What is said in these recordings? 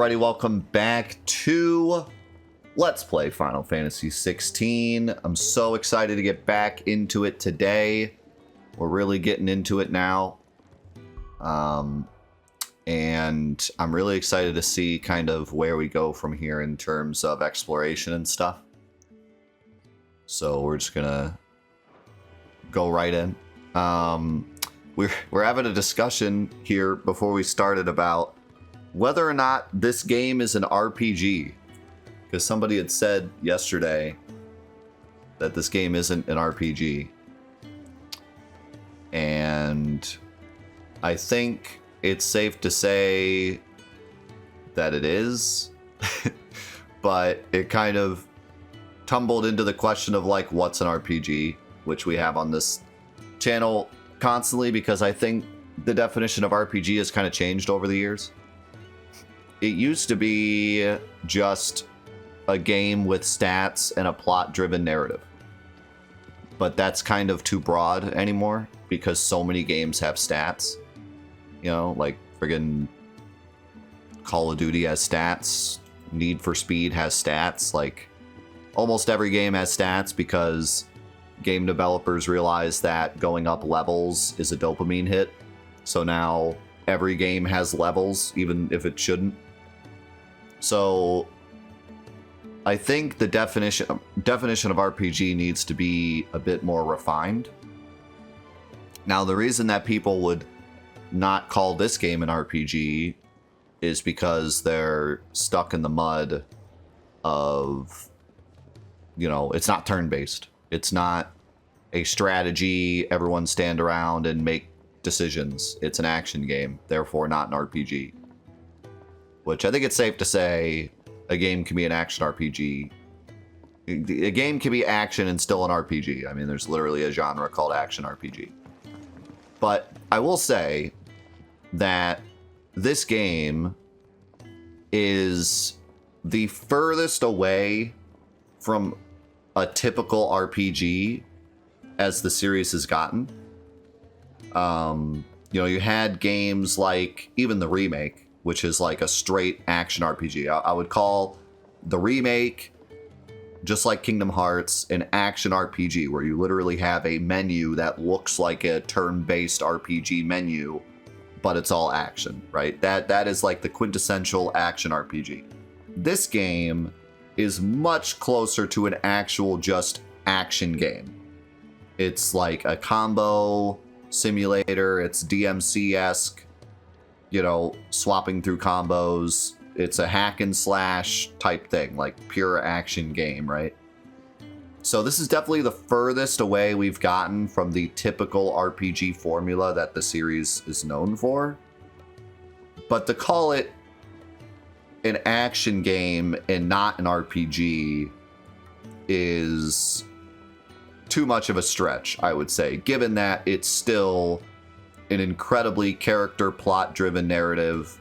everybody, welcome back to Let's Play Final Fantasy XVI. I'm so excited to get back into it today. We're really getting into it now. And I'm really excited to see kind of where we go from here in terms of exploration and stuff. So we're just gonna go right in. We're having a discussion here before we started about whether or not this game is an RPG, because somebody had said yesterday that this game isn't an RPG, and I think it's safe to say that it is, but it kind of tumbled into the question of like, what's an RPG, which we have on this channel constantly, because I think the definition of RPG has kind of changed over the years. It used to be just a game with stats and a plot-driven narrative. But that's kind of too broad anymore because so many games have stats. You know, like friggin' Call of Duty has stats, Need for Speed has stats, like almost every game has stats because game developers realize that going up levels is a dopamine hit. So now every game has levels, even if it shouldn't. So I think the definition of RPG needs to be a bit more refined. Now, the reason that people would not call this game an RPG is because they're stuck in the mud of, you know, it's not turn-based. It's not a strategy, everyone stand around and make decisions. It's an action game, therefore not an RPG. Which I think it's safe to say a game can be an action RPG. A game can be action and still an RPG. I mean, there's literally a genre called action RPG. But I will say that this game is the furthest away from a typical RPG as the series has gotten. You know, you had games like even the remake, which is like a straight action RPG. I would call the remake, just like Kingdom Hearts, an action RPG where you literally have a menu that looks like a turn-based RPG menu, but it's all action, right? That is like the quintessential action RPG. This game is much closer to an actual just action game. It's like a combo simulator, it's DMC-esque, you know, swapping through combos. It's a hack and slash type thing, like pure action game, right? So this is definitely the furthest away we've gotten from the typical RPG formula that the series is known for. But to call it an action game and not an RPG is too much of a stretch, I would say, given that it's still an incredibly character plot driven narrative,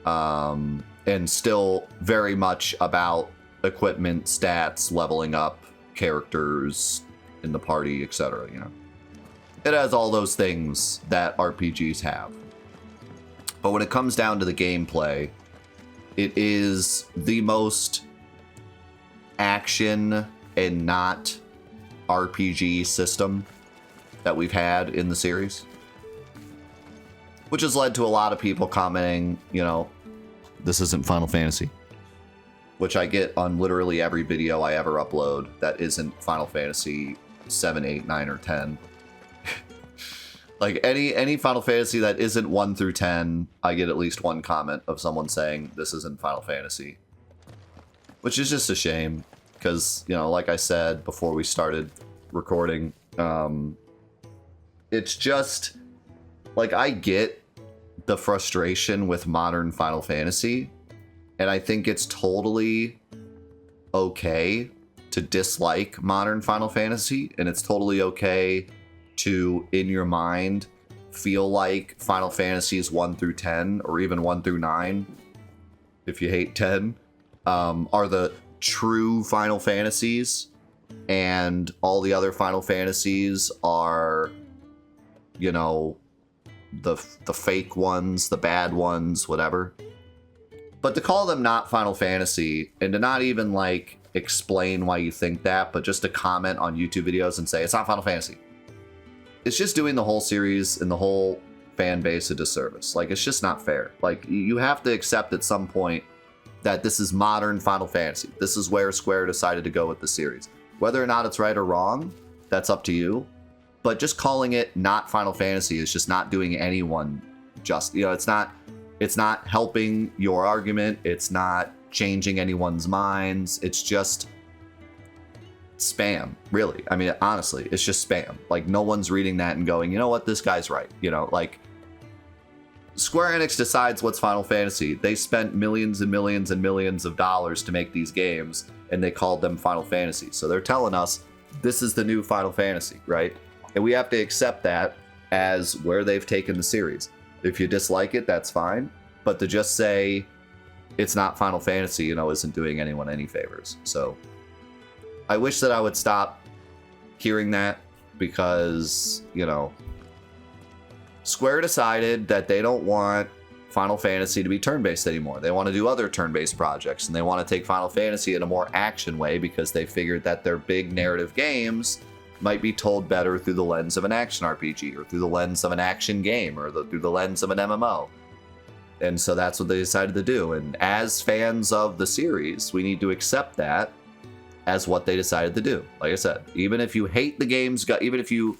and still very much about equipment, stats, leveling up, characters in the party, etc. You know, it has all those things that RPGs have. But when it comes down to the gameplay, it is the most action and not RPG system that we've had in the series, which has led to a lot of people commenting, you know, this isn't Final Fantasy, which I get on literally every video I ever upload that isn't Final Fantasy 7, 8, 9, or 10. Like any Final Fantasy that isn't 1 through 10, I get at least one comment of someone saying this isn't Final Fantasy, which is just a shame because, you know, like I said before we started recording, it's just like, I get the frustration with modern Final Fantasy, and I think it's totally okay to dislike modern Final Fantasy, and it's totally okay to, in your mind, feel like Final Fantasies 1 through 10, or even 1 through 9, if you hate 10, are the true Final Fantasies, and all the other Final Fantasies are, you know, the fake ones, the bad ones, whatever. But to call them not Final Fantasy, and to not even, like, explain why you think that, but just to comment on YouTube videos and say, it's not Final Fantasy. It's just doing the whole series and the whole fan base a disservice. Like, it's just not fair. Like, you have to accept at some point that this is modern Final Fantasy. This is where Square decided to go with the series. Whether or not it's right or wrong, that's up to you. But just calling it not Final Fantasy is just not doing anyone just. You know, it's not helping your argument. It's not changing anyone's minds. It's just spam, really. I mean, honestly, it's just spam. Like, no one's reading that and going, you know what, this guy's right. You know, like, Square Enix decides what's Final Fantasy. They spent millions and millions and millions of dollars to make these games, and they called them Final Fantasy. So they're telling us this is the new Final Fantasy, right? And we have to accept that as where they've taken the series. If you dislike it, that's fine. But to just say it's not Final Fantasy, you know, isn't doing anyone any favors. So I wish that I would stop hearing that because, you know, Square decided that they don't want Final Fantasy to be turn-based anymore. They want to do other turn-based projects, and they want to take Final Fantasy in a more action way because they figured that their big narrative games might be told better through the lens of an action RPG or through the lens of an action game or through the lens of an MMO. And so that's what they decided to do. And as fans of the series, we need to accept that as what they decided to do. Like I said, even if you hate the game's even if you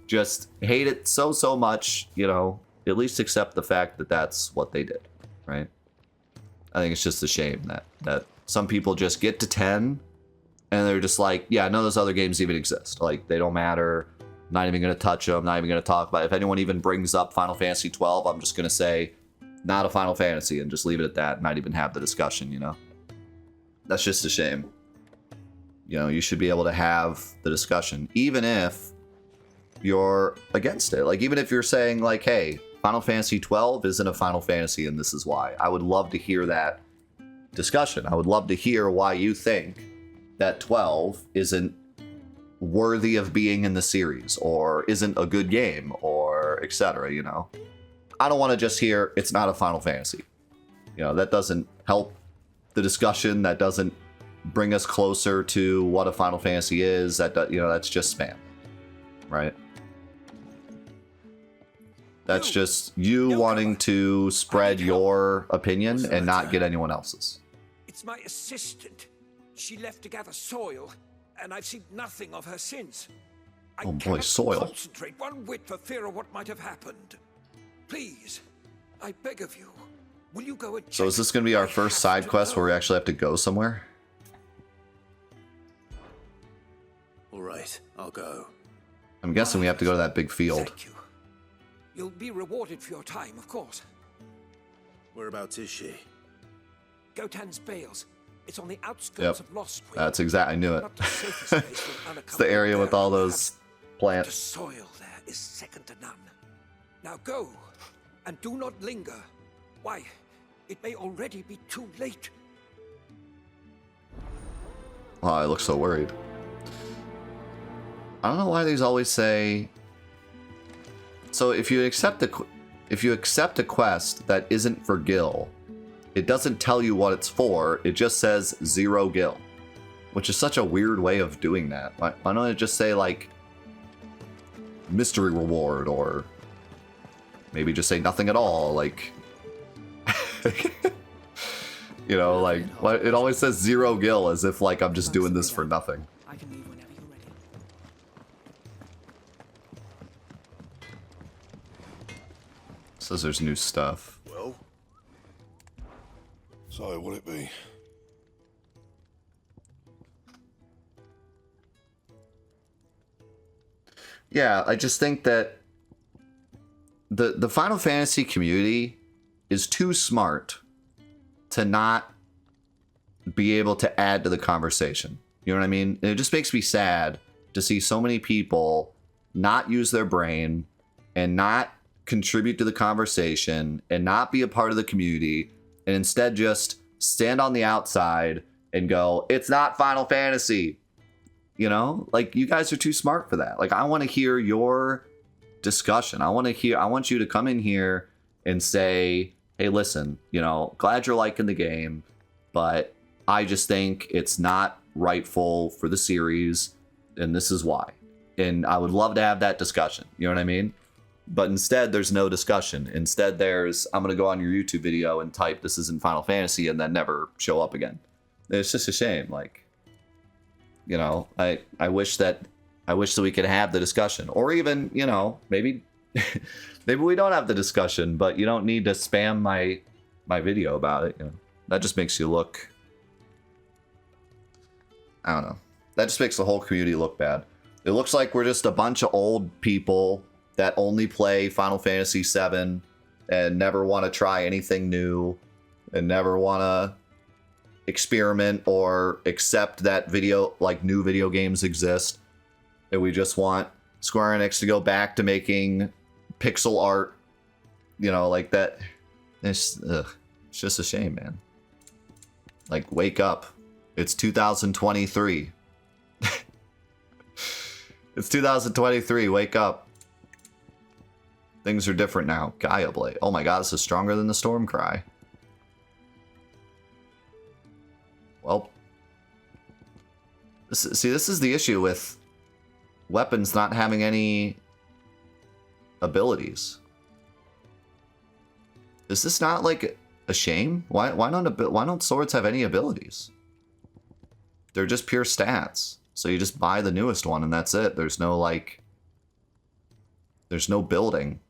just hate it so much, you know, at least accept the fact that that's what they did, right? I think it's just a shame that some people just get to 10 and they're just like, yeah, none of those other games even exist. Like, they don't matter. Not even going to touch them. Not even going to talk about it. If anyone even brings up Final Fantasy XII, I'm just going to say, not a Final Fantasy, and just leave it at that. Not even have the discussion, you know? That's just a shame. You know, you should be able to have the discussion, even if you're against it. Like, even if you're saying, like, hey, Final Fantasy XII isn't a Final Fantasy, and this is why. I would love to hear that discussion. I would love to hear why you think that 12 isn't worthy of being in the series, or isn't a good game, or etc., you know? I don't want to just hear, it's not a Final Fantasy. You know, that doesn't help the discussion. That doesn't bring us closer to what a Final Fantasy is. That, you know, that's just spam, right? That's just you wanting to spread your opinion and not get anyone else's. It's my assistant. She left to gather soil, and I've seen nothing of her since. Oh boy, soil. Concentrate one whit for fear of what might have happened. Please, I beg of you, will you go and check? So is this going to be our first side quest where we actually have to go somewhere? All right, I'll go. I'm guessing we have to go to that big field. Thank you. You'll be rewarded for your time, of course. Whereabouts is she? Gotan's Bales. It's on the outskirts of Lost Spring. That's exactly. I knew it. Not the safest place for an It's the area with all those The plants. soil there is second to none. Now go, and do not linger. Why, it may already be too late. Oh, I look so worried. I don't know why these always say. So if you accept a quest that isn't for Gil, it doesn't tell you what it's for. It just says 0 Gil, which is such a weird way of doing that. Why don't it just say, like, mystery reward, or maybe just say nothing at all? Like, you know, like, it always says 0 Gil as if, like, I'm just doing this for nothing. I can leave whenever you're ready. Says there's new stuff. Well, so will it be? Yeah, I just think that the Final Fantasy community is too smart to not be able to add to the conversation. You know what I mean? And it just makes me sad to see so many people not use their brain and not contribute to the conversation and not be a part of the community, and instead just stand on the outside and go, it's not Final Fantasy. You know, like, you guys are too smart for that. Like, I want to hear your discussion. I want you to come in here and say, hey, listen, you know, glad you're liking the game, but I just think it's not rightful for the series, and this is why. And I would love to have that discussion. You know what I mean? But instead, there's no discussion. Instead, there's, I'm going to go on your YouTube video and type, this isn't Final Fantasy, and then never show up again. It's just a shame. Like, you know, I wish that we could have the discussion. Or even, you know, maybe maybe we don't have the discussion, but you don't need to spam my video about it. You know, that just makes you look, I don't know. That just makes the whole community look bad. It looks like we're just a bunch of old people that only play Final Fantasy VII and never want to try anything new and never want to experiment or accept that new video games exist. And we just want Square Enix to go back to making pixel art, you know, like that. It's just a shame, man. Like, wake up. It's 2023. It's 2023. Wake up. Things are different now. Gaia Blade. Oh my god, this is stronger than the Storm Cry. Well, this is the issue with weapons not having any abilities. Is this not like a shame? Why don't swords have any abilities? They're just pure stats. So you just buy the newest one and that's it. There's no building.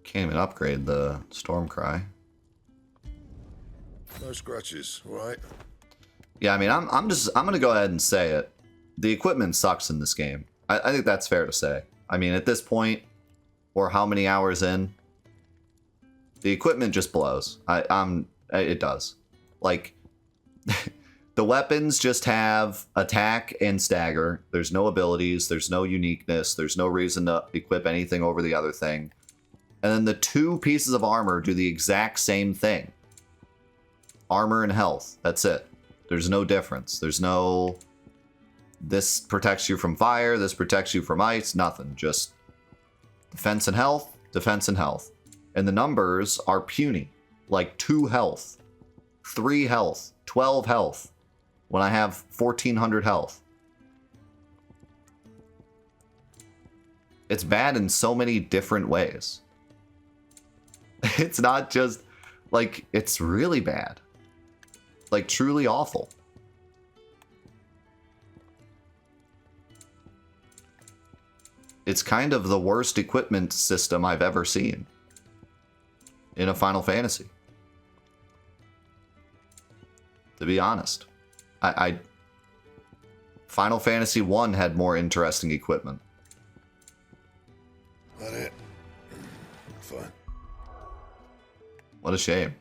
Can't even upgrade the Stormcry. No scratches, right? Yeah, I mean, I'm gonna go ahead and say it. The equipment sucks in this game. I think that's fair to say. I mean, at this point, or how many hours in, the equipment just blows. It does. Like, the weapons just have attack and stagger. There's no abilities. There's no uniqueness. There's no reason to equip anything over the other thing. And then the two pieces of armor do the exact same thing. Armor and health. That's it. There's no difference. There's no... This protects you from fire. This protects you from ice. Nothing. Just defense and health. Defense and health. And the numbers are puny. Like 2 health. 3 health. 12 health. When I have 1400 health. It's bad in so many different ways. It's not just, like, it's really bad. Like, truly awful. It's kind of the worst equipment system I've ever seen in a Final Fantasy. To be honest. Final Fantasy 1 had more interesting equipment. That it? Fine. What a shame.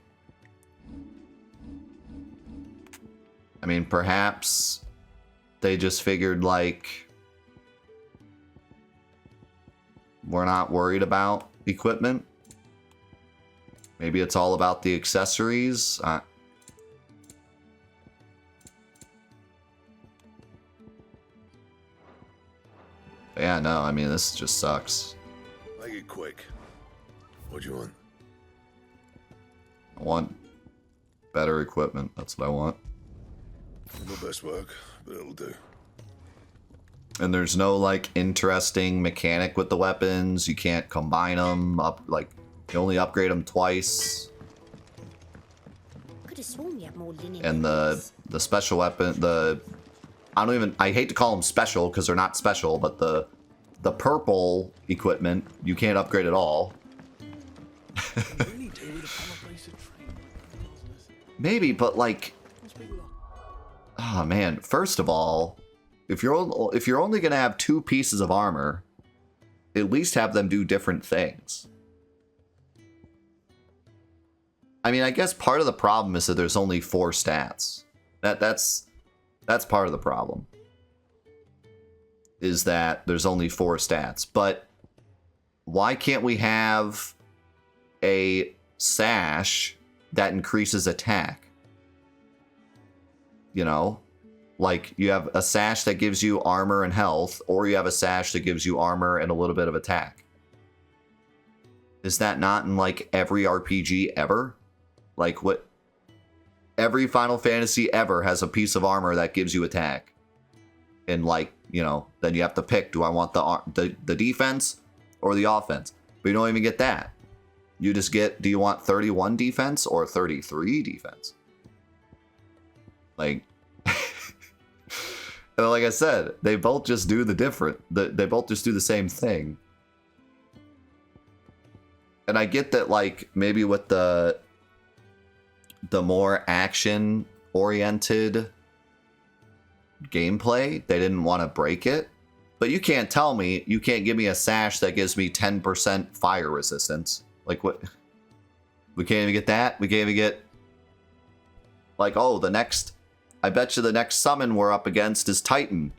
I mean, perhaps they just figured, like, we're not worried about equipment. Maybe it's all about the accessories. Yeah, no, I mean, this just sucks. Make it quick. What do you want? I want better equipment. That's what I want. My best work, but it'll do. And there's no, like, interesting mechanic with the weapons. You can't combine them up, like, you only upgrade them twice. Could have sworn we had more linen. And the special weapon, I hate to call them special because they're not special, but the purple equipment you can't upgrade at all. Maybe, but like, oh man, first of all, if you're only gonna have 2 pieces of armor, at least have them do different things. I mean, I guess part of the problem is that there's only 4 stats. That's part of the problem. Is that there's only 4 stats. But why can't we have a sash that increases attack? You know? Like, you have a sash that gives you armor and health, or you have a sash that gives you armor and a little bit of attack. Is that not in, like, every RPG ever? Like, what? Every Final Fantasy ever has a piece of armor that gives you attack. And, like, you know, then you have to pick, do I want the defense or the offense? But you don't even get that. You just get, do you want 31 defense or 33 defense? Like, like I said, they both just do they both just do the same thing. And I get that, like, maybe with the more action-oriented gameplay, they didn't want to break it. But you can't tell me, you can't give me a sash that gives me 10% fire resistance. Like, what? We can't even get that? We can't even get... Like, oh, I bet you the next summon we're up against is Titan.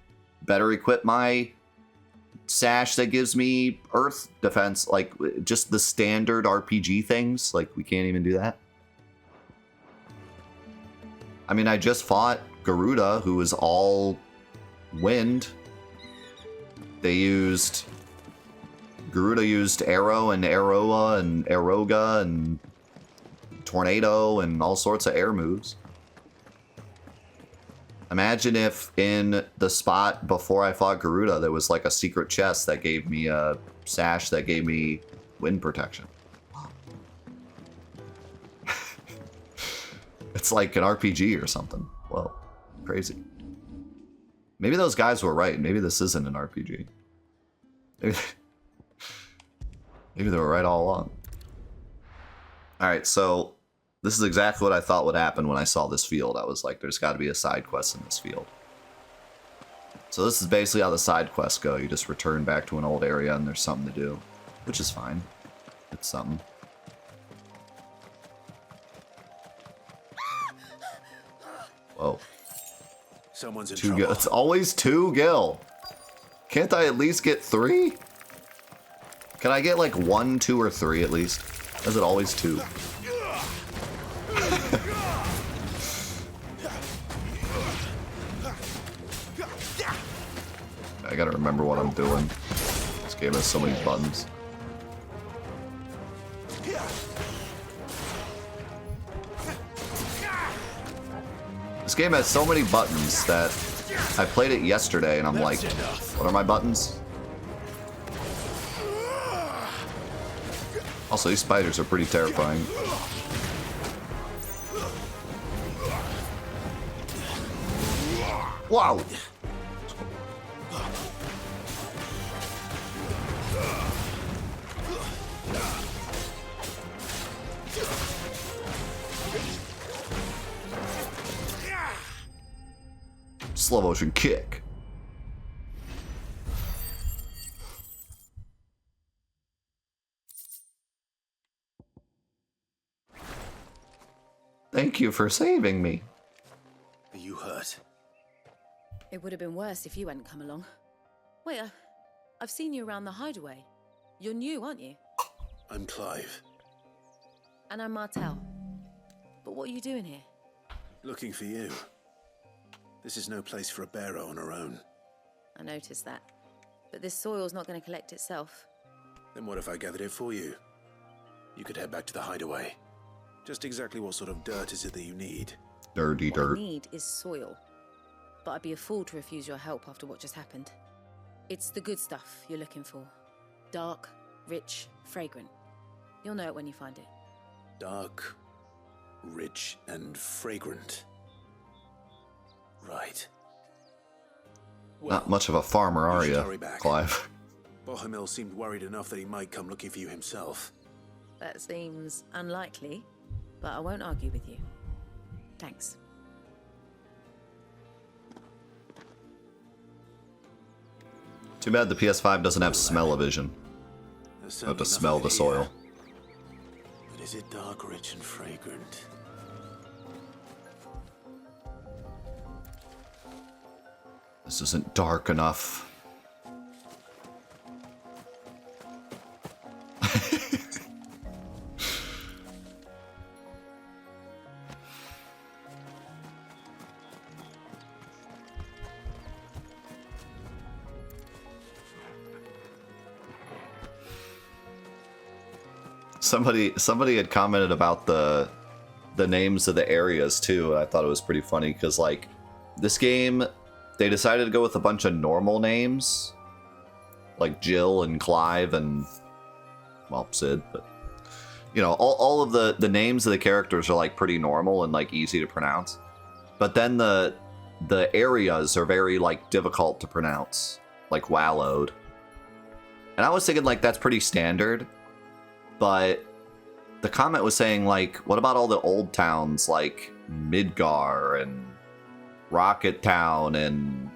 Better equip my sash that gives me earth defense. Like, just the standard RPG things. Like, we can't even do that. I mean, I just fought Garuda, who was all wind. Garuda used Arrow and Aroa and Aeroga and Tornado and all sorts of air moves. Imagine if in the spot before I fought Garuda, there was like a secret chest that gave me a sash that gave me wind protection. It's like an RPG or something. Well, crazy. Maybe those guys were right. Maybe this isn't an RPG. Maybe they were right all along. Alright, so this is exactly what I thought would happen when I saw this field. I was like, there's got to be a side quest in this field. So this is basically how the side quests go. You just return back to an old area and there's something to do, which is fine. It's something. Whoa. Someone's in Two trouble. Gil. It's always 2 Gil. Can't I at least get 3? Can I get like 1, 2, or 3 at least? Or is it always 2? I gotta remember what I'm doing. This game has so many buttons. This game has so many buttons that I played it yesterday and I'm like, what are my buttons? Also, these spiders are pretty terrifying. Wow! Slow motion kick. Thank you for saving me. Are you hurt? It would have been worse if you hadn't come along. Wait, I've seen you around the hideaway. You're new, aren't you? I'm Clive. And I'm Martel. But what are you doing here? Looking for you. This is no place for a bearer on her own. I noticed that. But this soil's not going to collect itself. Then what if I gathered it for you? You could head back to the hideaway. Just exactly what sort of dirt is it that you need? Dirty What dirt. I need is soil. But I'd be a fool to refuse your help after what just happened. It's the good stuff you're looking for. Dark, rich, fragrant. You'll know it when you find it. Dark, rich, and fragrant. Right. Not much of a farmer, are should you, hurry back. Clive? Bohemil seemed worried enough that he might come looking for you himself. That seems unlikely, but I won't argue with you. Thanks. Too bad the PS5 doesn't have smell-o-vision. There's I have to certainly smell nothing the here. soil. But is it dark, rich, and fragrant? This isn't dark enough. somebody had commented about the names of the areas too. I thought it was pretty funny because like this game, they decided to go with a bunch of normal names, like Jill and Clive and well Sid, but you know all of the names of the characters are like pretty normal and like easy to pronounce. But then the areas are very like difficult to pronounce, like Wallowed. And I was thinking like that's pretty standard, but the comment was saying like, what about all the old towns like Midgar and Rocket Town and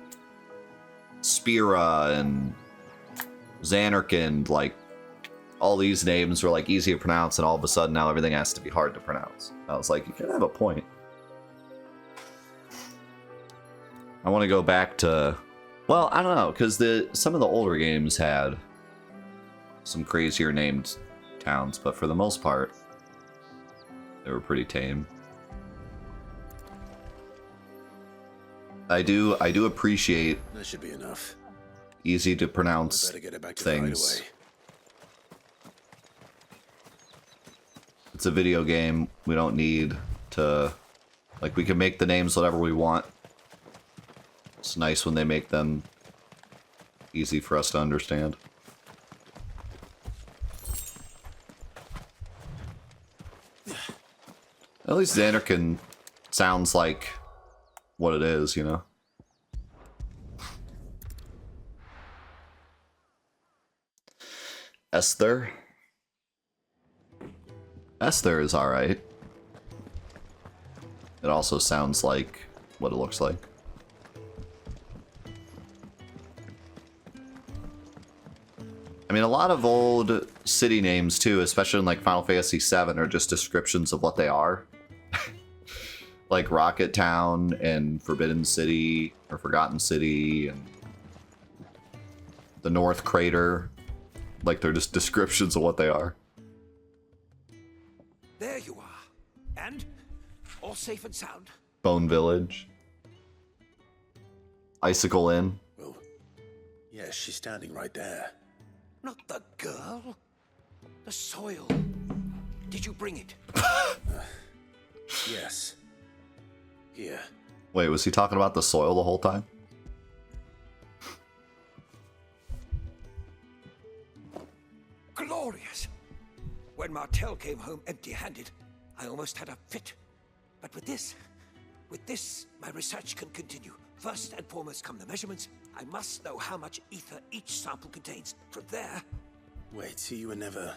Spira and Xanarkand, like all these names were like easy to pronounce and all of a sudden now everything has to be hard to pronounce. I was like, you kind of have a point. I want to go back to, well, I don't know, because some of the older games had some crazier named towns, but for the most part, they were pretty tame. I do appreciate That should be enough. easy to pronounce Better get it back to things. the hideaway. It's a video game. We don't need to, like, we can make the names whatever we want. It's nice when they make them easy for us to understand. At least Xanarkand sounds like what it is, you know? Esther. Esther is alright. It also sounds like what it looks like. I mean, a lot of old city names, too, especially in, like, Final Fantasy VII, are just descriptions of what they are. Like Rocket Town and Forbidden City, or Forgotten City, and the North Crater. Like, they're just descriptions of what they are. There you are. And? All safe and sound? Bone Village. Icicle Inn. Well, yeah, she's standing right there. Not the girl. The soil. Did you bring it? Yes. Here. Wait, was he talking about the soil the whole time? Glorious! When Martel came home empty-handed, I almost had a fit. But with this, my research can continue. First and foremost come the measurements. I must know how much ether each sample contains. From there... Wait, so you were never...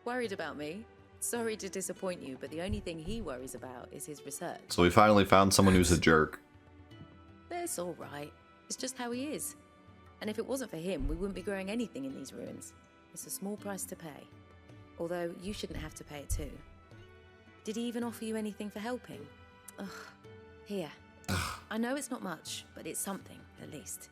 Worried about me? Sorry to disappoint you, but the only thing he worries about is his research. So we finally found someone who's a jerk. That's all right. It's just how he is. And if it wasn't for him, we wouldn't be growing anything in these ruins. It's a small price to pay. Although, you shouldn't have to pay it too. Did he even offer you anything for helping? Ugh. Here. I know it's not much, but it's something, at least.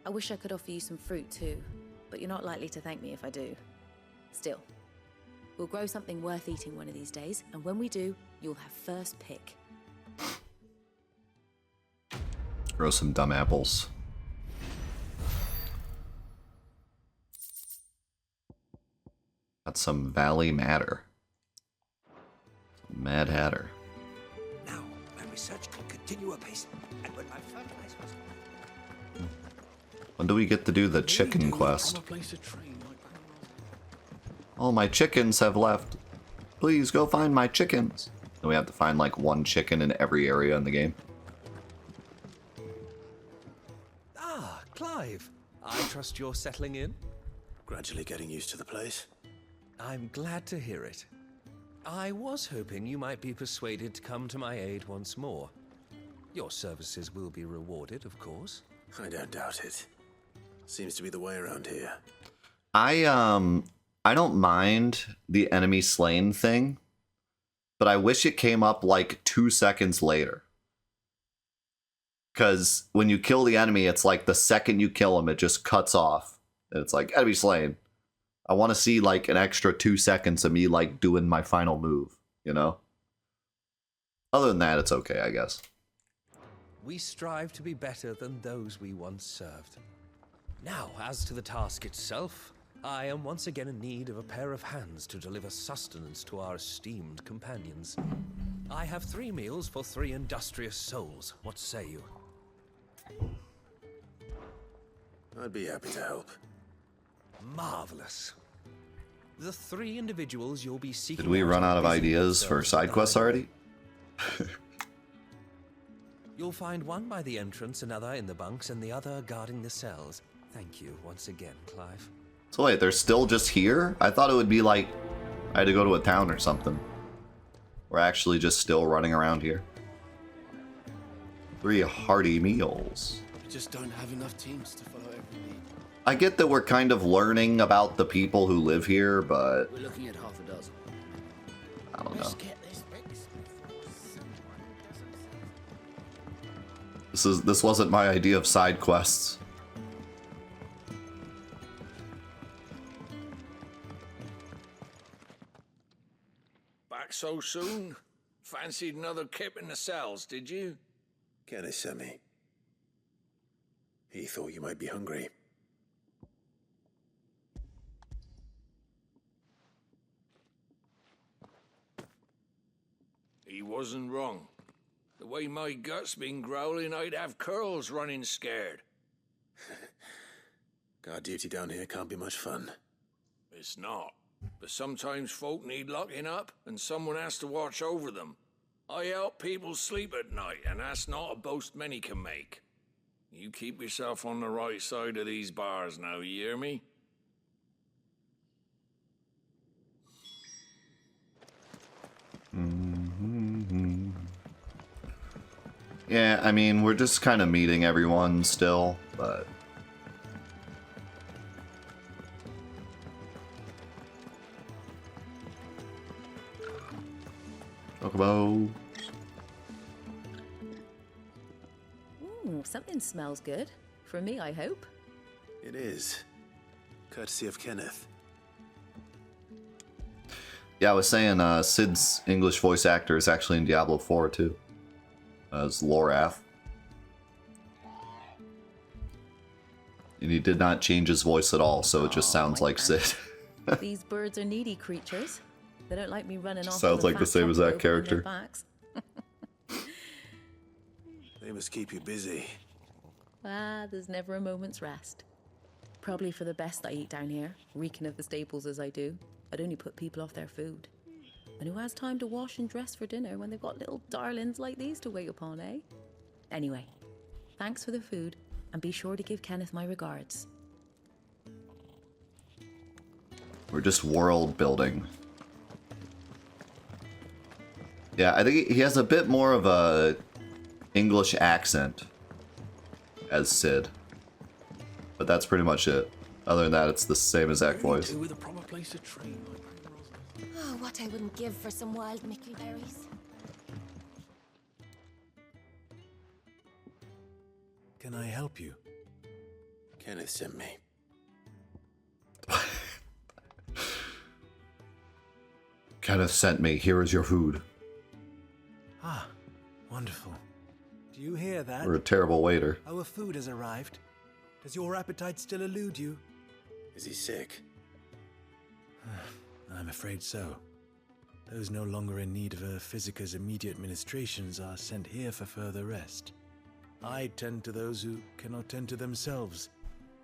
I wish I could offer you some fruit too, but you're not likely to thank me if I do. Still, we'll grow something worth eating one of these days, and when we do, you'll have first pick. Grow some dumb apples. Got some Valley Matter. Mad Hatter. Now, my research can continue apace. And when my fertilizers... When do we get to do the chicken quest? All my chickens have left. Please go find my chickens. And we have to find like one chicken in every area in the game. Ah, Clive. I trust you're settling in? Gradually getting used to the place. I'm glad to hear it. I was hoping you might be persuaded to come to my aid once more. Your services will be rewarded, of course. I don't doubt it. Seems to be the way around here. I don't mind the enemy slain thing, but I wish it came up like 2 seconds later. Because when you kill the enemy, it's like the second you kill him, it just cuts off. And it's like, enemy slain. I want to see like an extra 2 seconds of me like doing my final move, you know? Other than that, it's okay, I guess. we strive to be better than those we once served. Now, as to the task itself, I am once again in need of a pair of hands to deliver sustenance to our esteemed companions. I have 3 meals for 3 industrious souls. What say you? I'd be happy to help. Marvelous. The 3 individuals you'll be seeking. Did we run out of ideas for side quests already? You'll find one by the entrance, another in the bunks, and the other guarding the cells. Thank you once again, Clive. So wait, they're still just here? I thought it would be like I had to go to a town or something. We're actually just still running around here. 3 hearty meals. We just don't have enough teams to follow every need. I get that we're kind of learning about the people who live here, but We're looking at half a dozen. I don't know. Let's get this fixed before someone This wasn't my idea of side quests. Back so soon? Fancied another kip in the cells, did you? Kenneth sent me. He thought you might be hungry. He wasn't wrong. The way my gut's been growling, I'd have curls running scared. Guard duty down here can't be much fun. It's not. But sometimes folk need locking up, and someone has to watch over them. I help people sleep at night, and that's not a boast many can make. You keep yourself on the right side of these bars now, you hear me? Yeah, I mean, we're just kind of meeting everyone still, but... Chocobo. Ooh, something smells good. For me, I hope. It is. Courtesy of Kenneth. Yeah, I was saying Sid's English voice actor is actually in Diablo 4 too. As Lorath. And he did not change his voice at all, so it just sounds like Sid. These birds are needy creatures. They don't like me running off. Sounds like the same as that character. They must keep you busy. There's never a moment's rest. Probably for the best I eat down here, reeking of the staples as I do. I'd only put people off their food. And who has time to wash and dress for dinner when they've got little darlings like these to wait upon, eh? Anyway, thanks for the food, and be sure to give Kenneth my regards. We're just world building. Yeah, I think he has a bit more of a English accent as Sid. But that's pretty much it. Other than that, it's the same exact voice. With a proper place to train. Oh, what I wouldn't give for some wild mickleberries. Can I help you? Kenneth sent me. Kenneth sent me. Here is your food. Ah, wonderful. Do you hear that? We're a terrible waiter. Our food has arrived. Does your appetite still elude you? Is he sick? I'm afraid so. Those no longer in need of a physicker's immediate ministrations are sent here for further rest. I tend to those who cannot tend to themselves,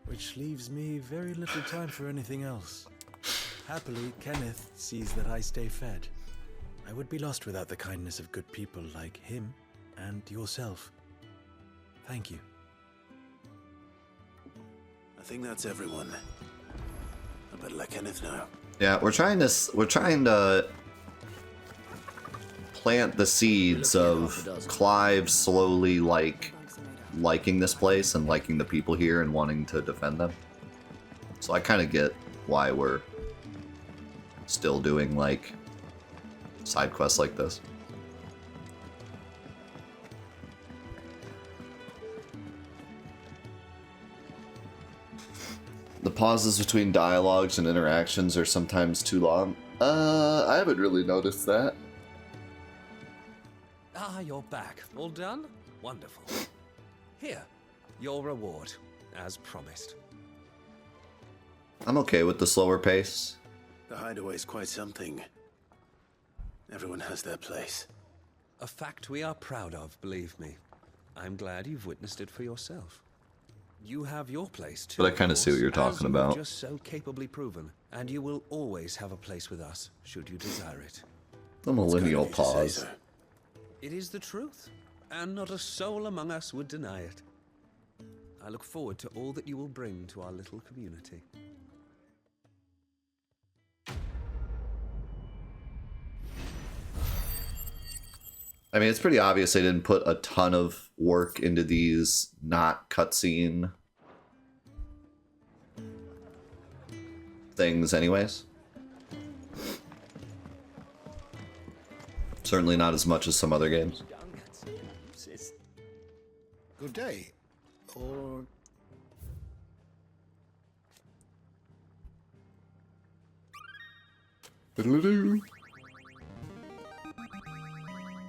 which leaves me very little time for anything else. Happily, Kenneth sees that I stay fed. I would be lost without the kindness of good people like him and yourself. Thank you. I think that's everyone. I better let Kenneth know. Yeah, we're trying to plant the seeds of Clive slowly liking this place and liking the people here and wanting to defend them. So I kind of get why we're still doing like side quests like this. The pauses between dialogues and interactions are sometimes too long. I haven't really noticed that. Ah, you're back. All done? Wonderful. Here, your reward, as promised. I'm okay with the slower pace. The hideaway is quite something. Everyone has their place. A fact we are proud of, believe me. I'm glad you've witnessed it for yourself. You have your place too. But I kinda see what you're of course, talking as you have about. Just so capably proven, and you will always have a place with us, should you desire it. The millennial It's kind of you to say pause. so. It is the truth, and not a soul among us would deny it. I look forward to all that you will bring to our little community. I mean, it's pretty obvious they didn't put a ton of work into these not cutscene things anyways. Certainly not as much as some other games. Good day. Or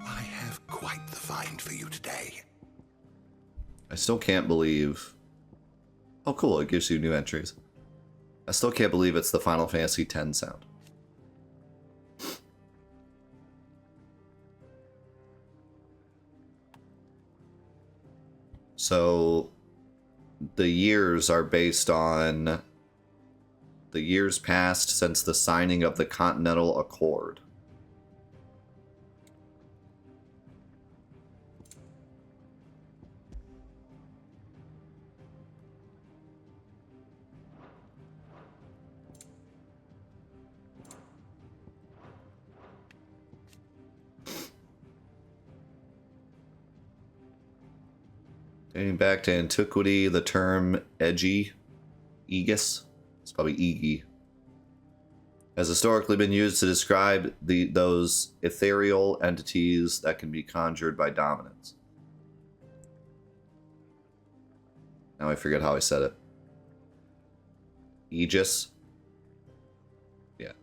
I have quite the find for you today. I still can't believe... Oh, cool, it gives you new entries. I still can't believe it's the Final Fantasy X sound. So, the years are based on the years passed since the signing of the Continental Accord. Dating back to antiquity, the term Aegis, it's probably Egi, has historically been used to describe those ethereal entities that can be conjured by dominance. Now I forget how I said it. Aegis? Yeah.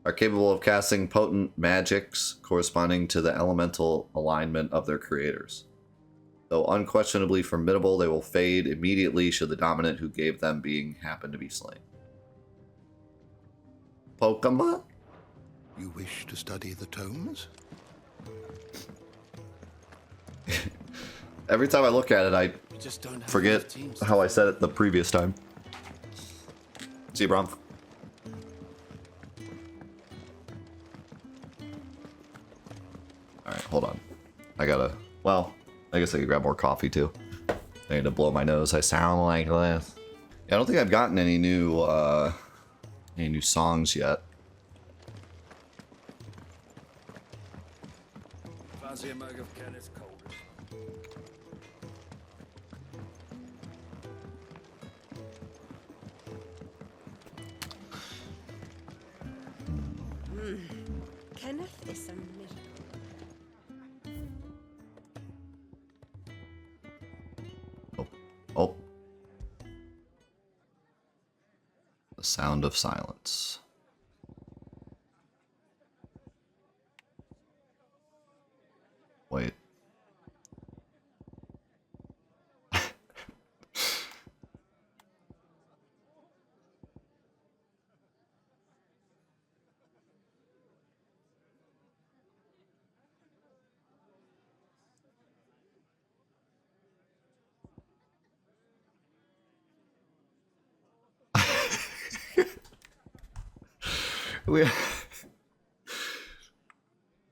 Are capable of casting potent magics corresponding to the elemental alignment of their creators. Though unquestionably formidable, they will fade immediately should the dominant who gave them being happen to be slain. Pokemon? You wish to study the tomes? Every time I look at it, I We just don't have forget enough teams. how I said it the previous time. See you, Brom. Alright, hold on. Well, I guess I could grab more coffee too. I need to blow my nose. I sound like this. Yeah, I don't think I've gotten any new songs yet. Fancy a mug of Kenneth Cold. Kenneth is a miracle. Oh. The sound of silence. Wait.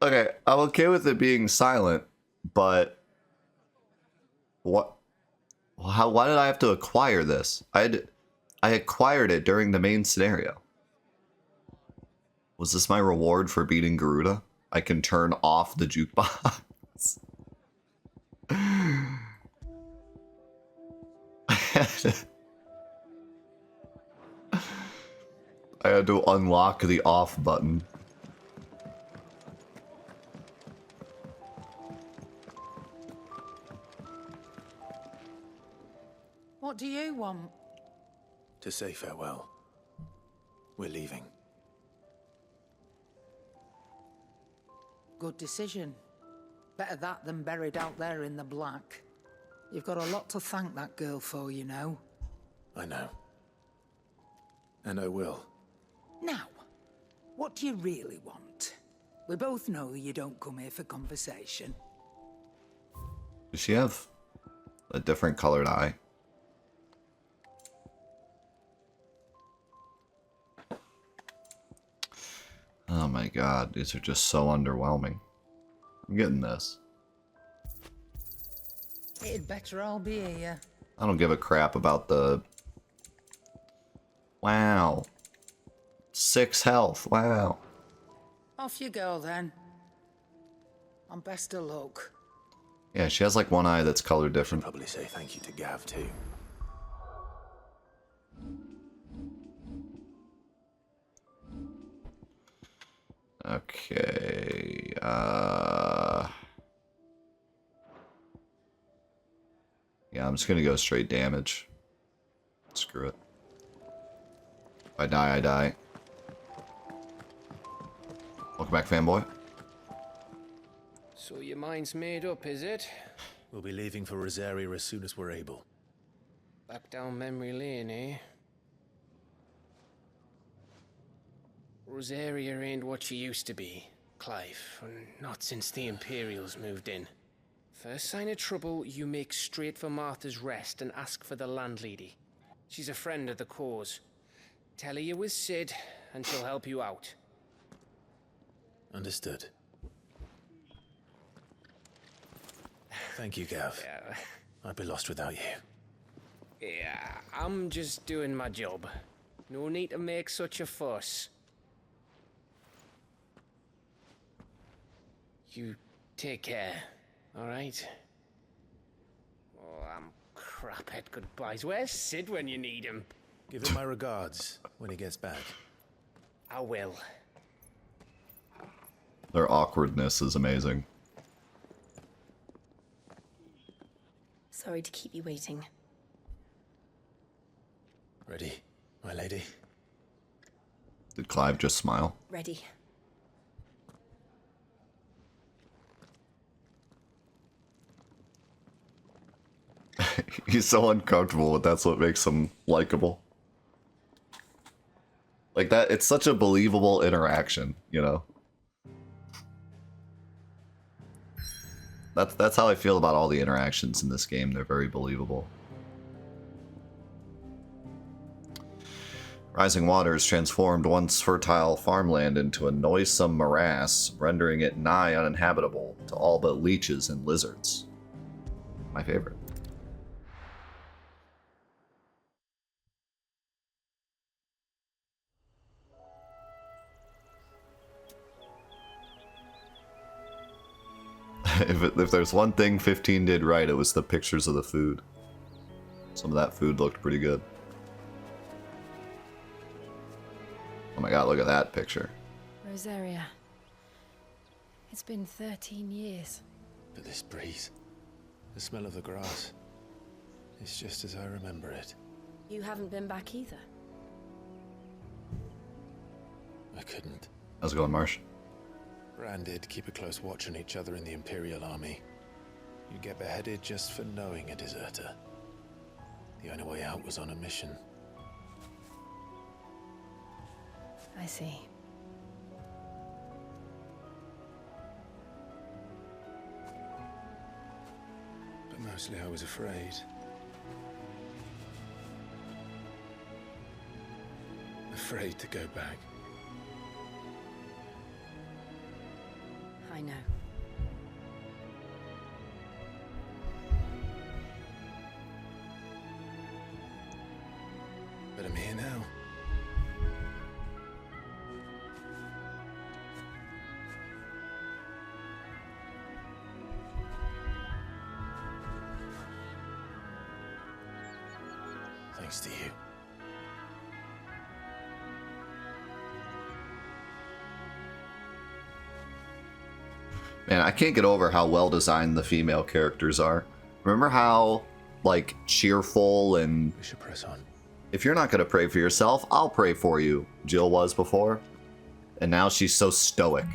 Okay, I'm okay with it being silent, but what? Why did I have to acquire this? I acquired it during the main scenario. Was this my reward for beating Garuda? I can turn off the jukebox. I had to unlock the off button. What do you want? To say farewell. We're leaving. Good decision. Better that than buried out there in the black. You've got a lot to thank that girl for, you know. I know. And I will. Now, what do you really want? We both know you don't come here for conversation. Does she have a different colored eye? Oh my god, these are just so underwhelming. I'm getting this. It'd better all be here. I don't give a crap about the... Wow. 6 health, wow. Off you go, then. And best of luck. Yeah, she has like one eye that's colored different. Probably say thank you to Gav, too. Okay, yeah, I'm just gonna go straight damage. Screw it. If I die, I die. Welcome back, fanboy. So your mind's made up, is it? We'll be leaving for Rosaria as soon as we're able. Back down memory lane, eh? Rosaria ain't what she used to be, Clive. Not since the Imperials moved in. First sign of trouble, you make straight for Martha's Rest and ask for the landlady. She's a friend of the cause. Tell her you was Sid, and she'll help you out. Understood. Thank you, Gav. Yeah. I'd be lost without you. Yeah, I'm just doing my job. No need to make such a fuss. You take care, alright? Oh, I'm crap at goodbyes. Where's Sid when you need him? Give him my regards when he gets back. I will. Their awkwardness is amazing. Sorry to keep you waiting. Ready, my lady? Did Clive just smile? Ready. He's so uncomfortable, but that's what makes him likable. Like that, it's such a believable interaction, you know? That's how I feel about all the interactions in this game. They're very believable. Rising waters transformed once fertile farmland into a noisome morass, rendering it nigh uninhabitable to all but leeches and lizards. My favorite. If there's one thing 15 did right, it was the pictures of the food. Some of that food looked pretty good. Oh my god, look at that picture. Rosaria. It's been 13 years. But this breeze, the smell of the grass, it's just as I remember it. You haven't been back either. I couldn't. How's it going, Marsh? Rand did keep a close watch on each other in the Imperial Army. You'd get beheaded just for knowing a deserter. The only way out was on a mission. I see. But mostly I was afraid. Afraid to go back. I know. But I'm here now. Thanks to you. Man, I can't get over how well designed the female characters are. Remember how, like, cheerful and... We should press on. If you're not going to pray for yourself, I'll pray for you, Jill was before. And now she's so stoic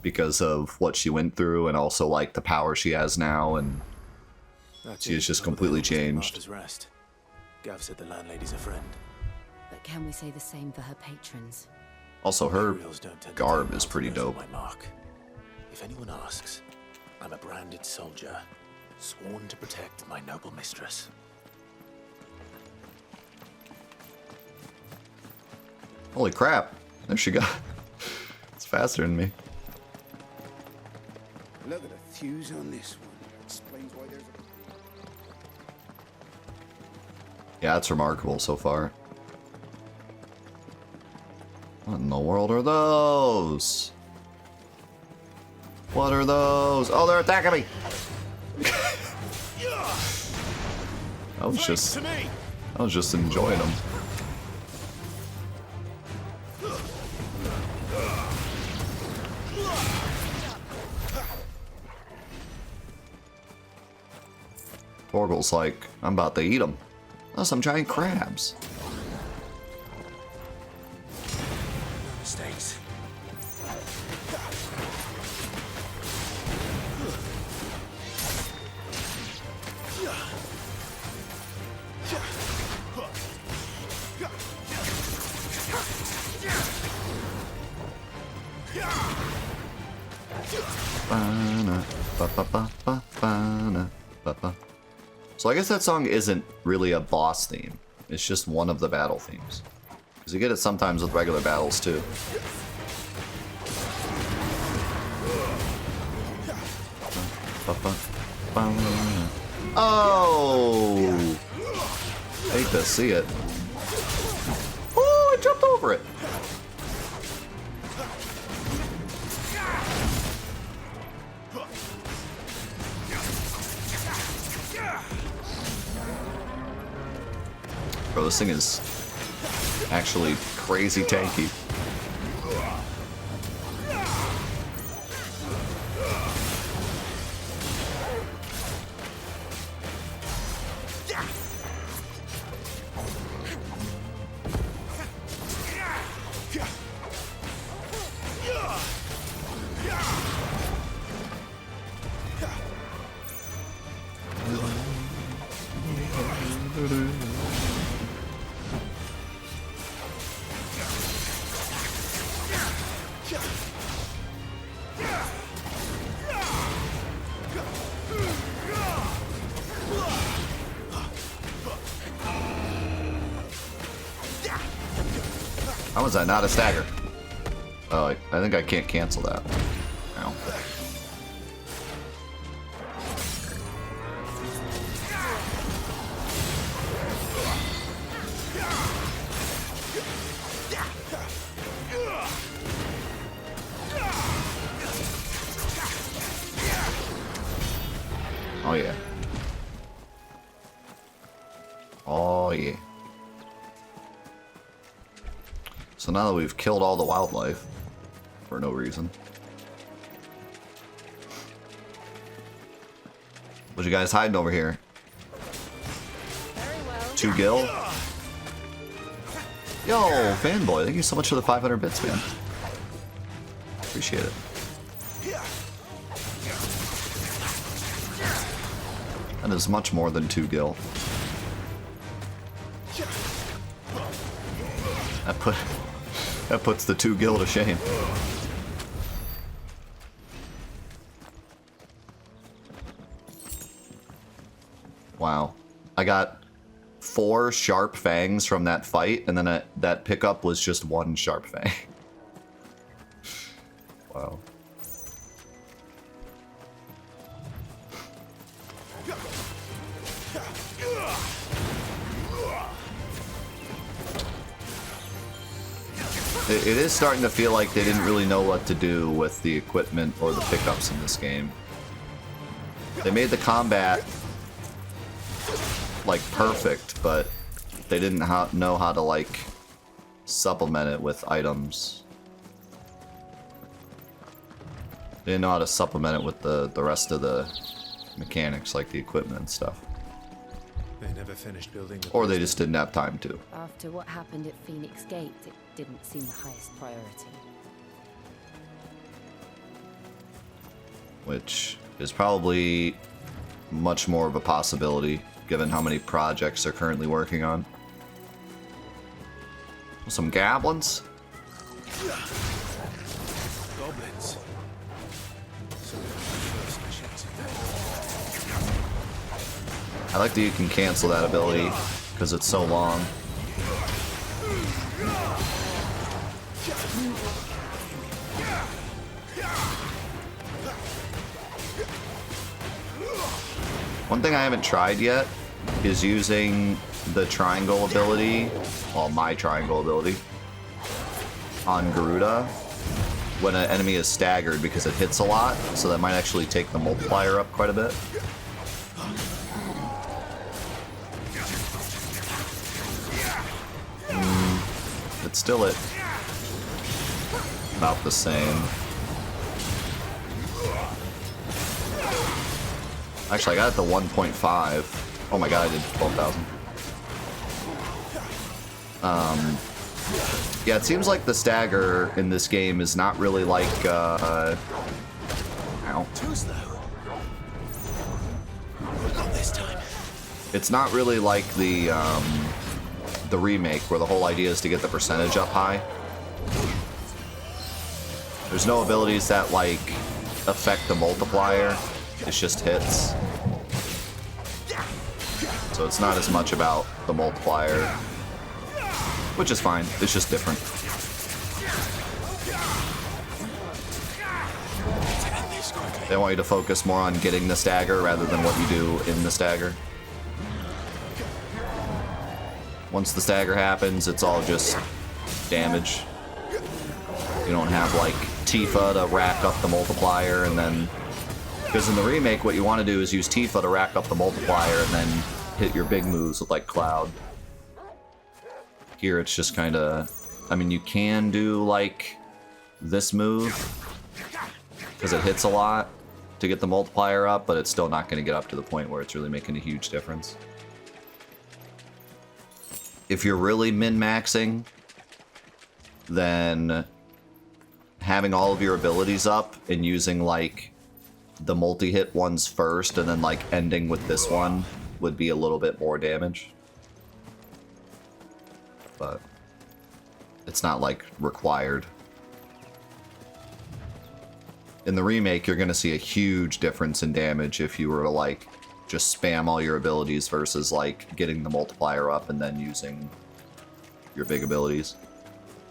because of what she went through and also, like, the power she has now. And She is just completely changed. Martha's Rest. Gav said the landlady's a friend. But can we say the same for her patrons? Also, her Imperials don't tend to garb take is well pretty to those on dope. my mark. If anyone asks, I'm a branded soldier, sworn to protect my noble mistress. Holy crap. There she goes. It's faster than me. Look at the fuse on this one. Explains why there's a... Yeah, it's remarkable so far. What in the world are those? What are those? Oh, they're attacking me! I was just enjoying them. Torgal's like, I'm about to eat them. Oh, some giant crabs. No mistakes. So I guess that song isn't really a boss theme. It's just one of the battle themes. Because you get it sometimes with regular battles too. Oh! Hate to see it. Oh, I jumped over it. Bro, this thing is actually crazy tanky. How was that not a stagger? Oh, I think I can't cancel that. Ow. Oh yeah. Oh yeah. So now that we've killed all the wildlife for no reason. What you guys hiding over here? Very well. 2 gil? Yo, fanboy, thank you so much for the 500 bits, man. Appreciate it. That is much more than 2 gil. That puts the 2 gil to shame. Wow. I got 4 sharp fangs from that fight, and then that pickup was just 1 sharp fang. Wow. It is starting to feel like they didn't really know what to do with the equipment or the pickups in this game. They made the combat like perfect, but they didn't know how to like supplement it with items. They didn't know how to supplement it with the rest of the mechanics, like the equipment and stuff. They never finished building the Or they place. just didn't have time to. After what happened at Phoenix Gate, it didn't seem the highest priority. Which is probably much more of a possibility, given how many projects they're currently working on. Some goblins? Goblins. I like that you can cancel that ability, because it's so long. One thing I haven't tried yet is using the triangle ability, well, my triangle ability, on Garuda when an enemy is staggered, because it hits a lot, so that might actually take the multiplier up quite a bit. It's still at about the same. Actually, I got it to 1.5. Oh my god, I did 12,000. Yeah, it seems like the stagger in this game is not really like, ow. Too slow. Not this time. It's not really like the remake, where the whole idea is to get the percentage up high. There's no abilities that, like, affect the multiplier. It's just hits. So it's not as much about the multiplier, which is fine. It's just different. They want you to focus more on getting the stagger rather than what you do in the stagger. Once the stagger happens, it's all just damage. You don't have, like, Tifa to rack up the multiplier, and then... Because in the remake, what you want to do is use Tifa to rack up the multiplier and then hit your big moves with, like, Cloud. Here, it's just kind of... I mean, you can do, like, this move, because it hits a lot to get the multiplier up, but it's still not going to get up to the point where it's really making a huge difference. If you're really min-maxing, then having all of your abilities up and using, like, the multi-hit ones first and then, like, ending with this one would be a little bit more damage. But it's not, like, required. In the remake, you're going to see a huge difference in damage if you were to, like, just spam all your abilities versus, like, getting the multiplier up and then using your big abilities.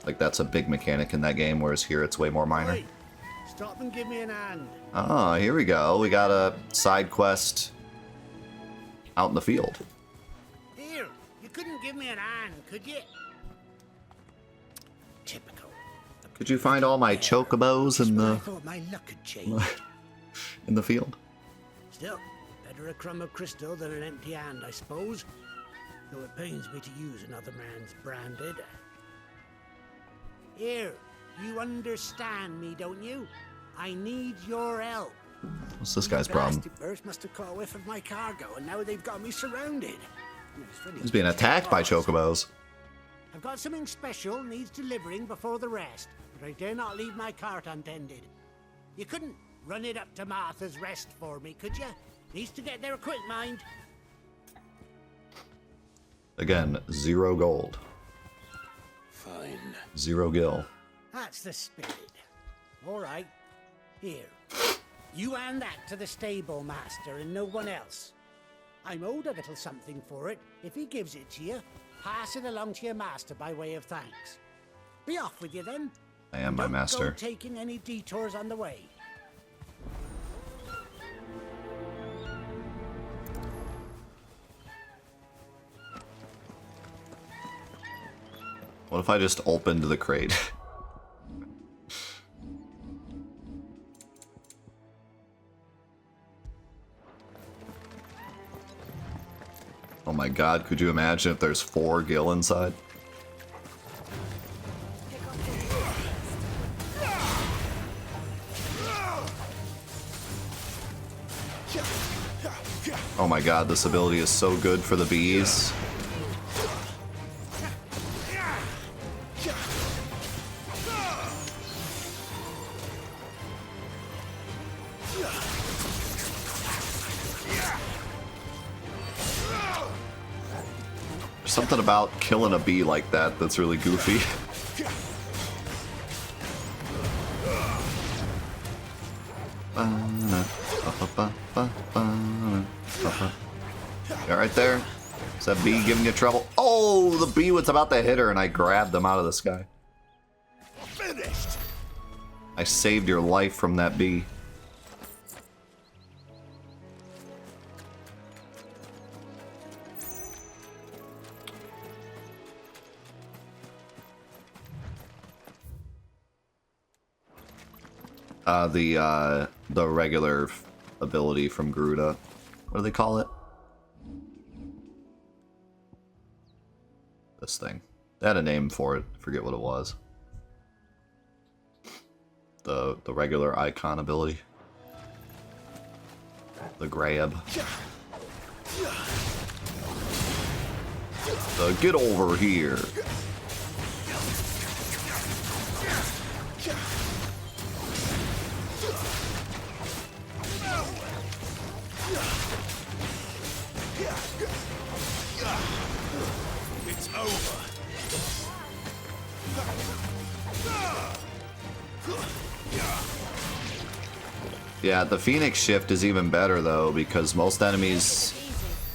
Like, that's a big mechanic in that game, whereas here it's way more minor. Hey, stop and give me an hand. Ah, here we go. We got a side quest out in the field. Here, you couldn't give me an hand, could you? Typical. Could you find all my chocobos in I the thought my luck had changed. in the field? Still, better a crumb of crystal than an empty hand, I suppose. Though it pains me to use another man's branded. Here, you understand me, don't you? I need your help. What's this guy's problem? Blasted birds must have caught a whiff of my cargo, and now they've got me surrounded. He's being attacked by chocobos. I've got something special needs delivering before the rest, but I dare not leave my cart untended. You couldn't run it up to Martha's Rest for me, could you? Needs to get there quick, mind. Again, 0 gold. Fine. 0 gil. That's the spirit. All right. Here. You hand that to the stable master and no one else. I'm owed a little something for it. If he gives it to you, pass it along to your master by way of thanks. Be off with you then. I am my master. Don't go taking any detours on the way. What if I just opened the crate? Oh my god, could you imagine if there's 4 gil inside? Oh my god, this ability is so good for the bees. something about killing a bee like that that's really goofy. You right there? Is that bee giving you trouble? Oh, the bee was about to hit her and I grabbed them out of the sky. Finished. I saved your life from that bee. The regular ability from Garuda. What do they call it? This thing. They had a name for it. I forget what it was. The regular icon ability. The grab. The get over here. It's over. Yeah, the Phoenix shift is even better though, because most enemies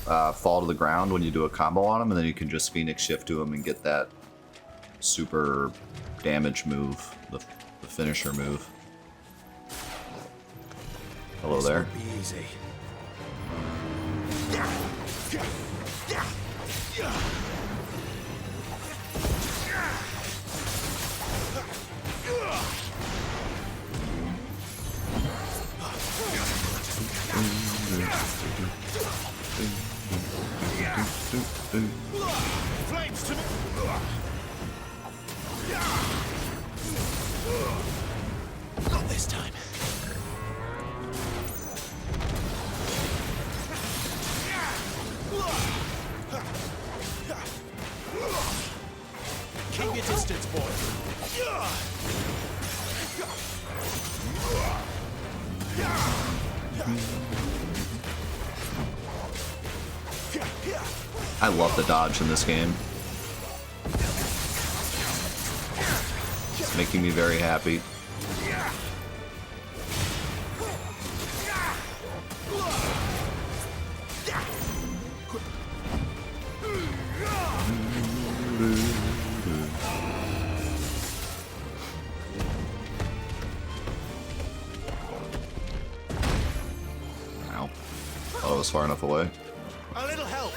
fall to the ground when you do a combo on them, and then you can just Phoenix shift to them and get that super damage move, the finisher move. Hello there. Easy. Flames to me. Not this time. Keep your distance, boy. I love the dodge in this game. It's making me very happy. Ow. Thought I was far enough away. A little help.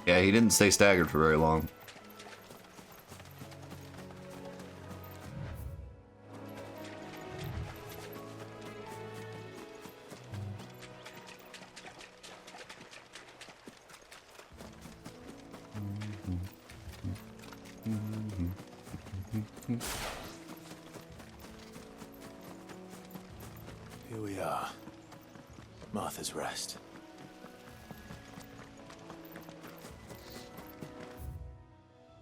Yeah, he didn't stay staggered for very long. Here we are. Martha's Rest.